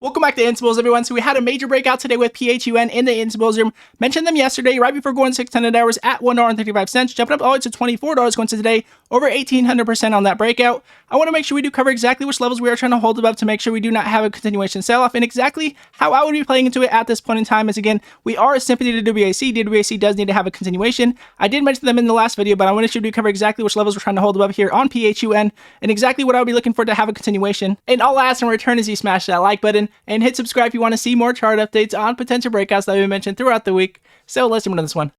Welcome back to Instabulls, everyone. So we had a major breakout today with PHUN in the Instabulls room. Mentioned them yesterday, right before going 600 hours at $1.35, jumping up all the way to $24 going to today, over 1,800% on that breakout. I want to make sure we do cover exactly which levels we are trying to hold above to make sure we do not have a continuation sell-off, and exactly how I would be playing into it at this point in time is, again, we are a Sympathy to DWAC. DWAC does need to have a continuation. I did mention them in the last video, but I want to make sure we do cover exactly which levels we're trying to hold above here on PHUN, and exactly what I would be looking for to have a continuation. And all I ask in return is you smash that like button and hit subscribe if you want to see more chart updates on potential breakouts that we mentioned throughout the week. So let's jump into this one.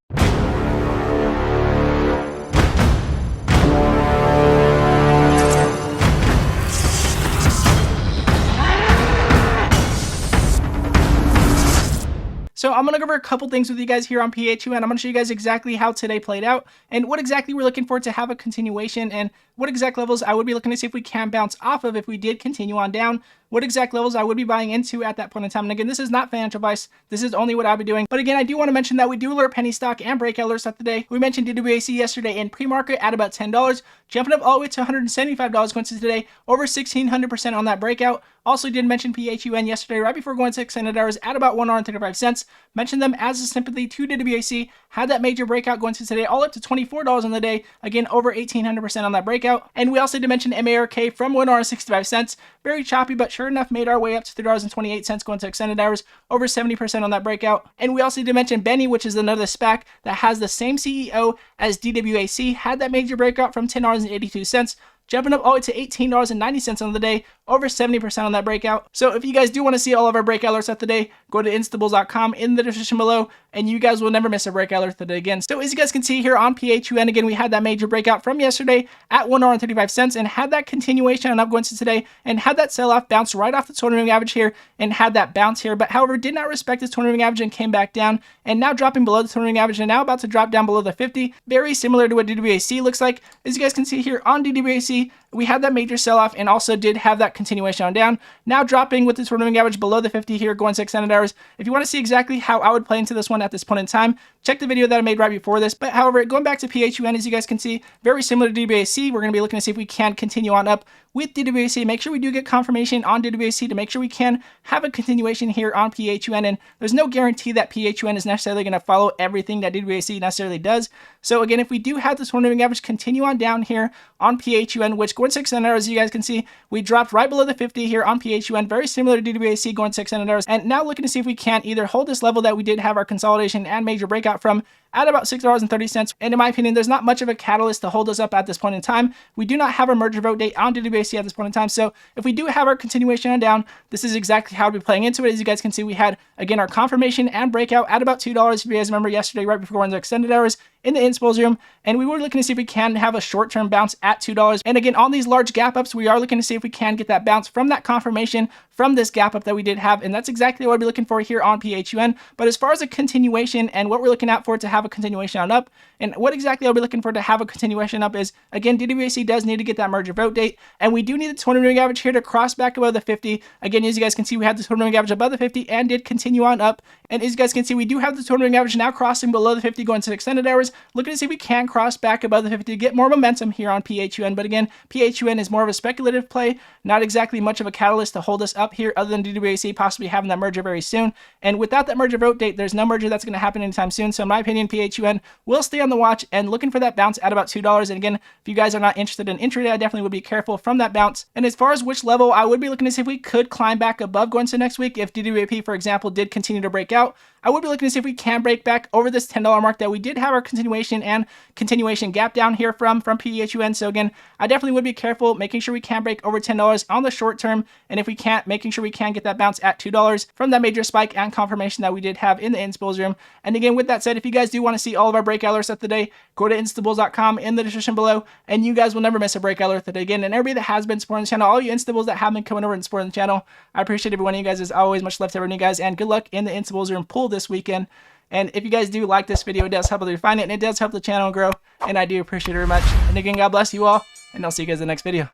So I'm going to go over a couple things with you guys here on PHUN. I'm going to show you guys exactly how today played out and what exactly we're looking for to have a continuation, and what exact levels I would be looking to see if we can bounce off of if we did continue on down, what exact levels I would be buying into at that point in time. And again, this is not financial advice. This is only what I'll be doing. But again, I do want to mention that we do alert penny stock and breakout alerts up today. We mentioned DWAC yesterday in pre-market at about $10, jumping up all the way to $175 going to today, over 1,600% on that breakout. Also did mention PHUN yesterday right before going 600 hours at about $1.35. Mentioned them as a Sympathy to DWAC. Had that major breakout going to today all up to $24 on the day. Again, over 1,800% on that breakout. And we also did mention MARK from $1.65. Very choppy, but sure enough made our way up to $3.28 going to extended hours, over 70% on that breakout. And we also did mention Benny, which is another SPAC that has the same CEO as DWAC. Had that major breakout from $10.82. Jumping up all the way to $18.90 on the day, over 70% on that breakout. So if you guys do want to see all of our breakout alerts of the day, go to instabulls.com in the description below, and you guys will never miss a breakout alert today again. So as you guys can see here on PHUN, again, we had that major breakout from yesterday at $1.35 and had that continuation on up going to today, and had that sell-off bounce right off the 200-moving average here, and had that bounce here, but however did not respect its 200-moving average and came back down, and now dropping below the 200-moving average, and now about to drop down below the 50. Very similar to what DWAC looks like. As you guys can see here on DWAC, we had that major sell-off and also did have that continuation on down. Now dropping with the 200-moving average below the 50 here, going 600 hours. If you want to see exactly how I would play into this one at this point in time, check the video that I made right before this. But however, going back to PHUN, as you guys can see, very similar to DWAC, we're going to be looking to see if we can continue on up with DWAC. Make sure we do get confirmation on DWAC to make sure we can have a continuation here on PHUN. And there's no guarantee that PHUN is necessarily going to follow everything that DWAC necessarily does. So again, if we do have this 200-moving average continue on down here on PHUN, which going 600 hours, as you guys can see, we dropped right below the 50 here on PHUN, very similar to DWAC going 600 hours. And now looking to see if we can either hold this level that we did have our consolidation and major breakout from at about $6.30. And in my opinion, there's not much of a catalyst to hold us up at this point in time. We do not have a merger vote date on DWAC at this point in time. So if we do have our continuation on down, this is exactly how we'll be playing into it. As you guys can see, we had, again, our confirmation and breakout at about $2. If you guys remember yesterday, right before going to extended hours in the Instabulls room, and we were looking to see if we can have a short-term bounce at $2. And again, on these large gap ups, we are looking to see if we can get that bounce from that confirmation from this gap up that we did have, and that's exactly what I'll be looking for here on PHUN. But as far as a continuation and what we're looking at for to have a continuation on up, and what exactly I'll be looking for to have a continuation up is, again, DWAC does need to get that merger vote date, and we do need the 200-moving average here to cross back above the 50. Again, as you guys can see, we had the 200-moving average above the 50 and did continue on up. And as you guys can see, we do have the 200-moving average now crossing below the 50 going to extended hours. Looking to see if we can cross back above the 50 to get more momentum here on PHUN. But again, PHUN is more of a speculative play, not exactly much of a catalyst to hold us up here other than DWAC possibly having that merger very soon. And without that merger vote date, there's no merger that's going to happen anytime soon. So in my opinion, PHUN will stay on the watch and looking for that bounce at about $2. And again, if you guys are not interested in intraday, I definitely would be careful from that bounce. And as far as which level I would be looking to see if we could climb back above going to next week, if DWAP, for example, did continue to break out, I would be looking to see if we can break back over this $10 mark that we did have our continuation and continuation gap down here from PHUN. So again, I definitely would be careful, making sure we can break over $10 on the short term. And if we can't, making sure we can get that bounce at $2 from that major spike and confirmation that we did have in the Instabulls room. And again, with that said, if you guys do want to see all of our breakout alerts of the day, go to instabulls.com in the description below, and you guys will never miss a breakout alert today. Again, and everybody that has been supporting the channel, all you Instabulls that have been coming over and supporting the channel, I appreciate every one of you guys. As always, much love to everyone of you guys, and good luck in the Instabulls room pool this weekend. And if you guys do like this video, it does help others find it, and it does help the channel grow, and I do appreciate it very much. And again, God bless you all, and I'll see you guys in the next video.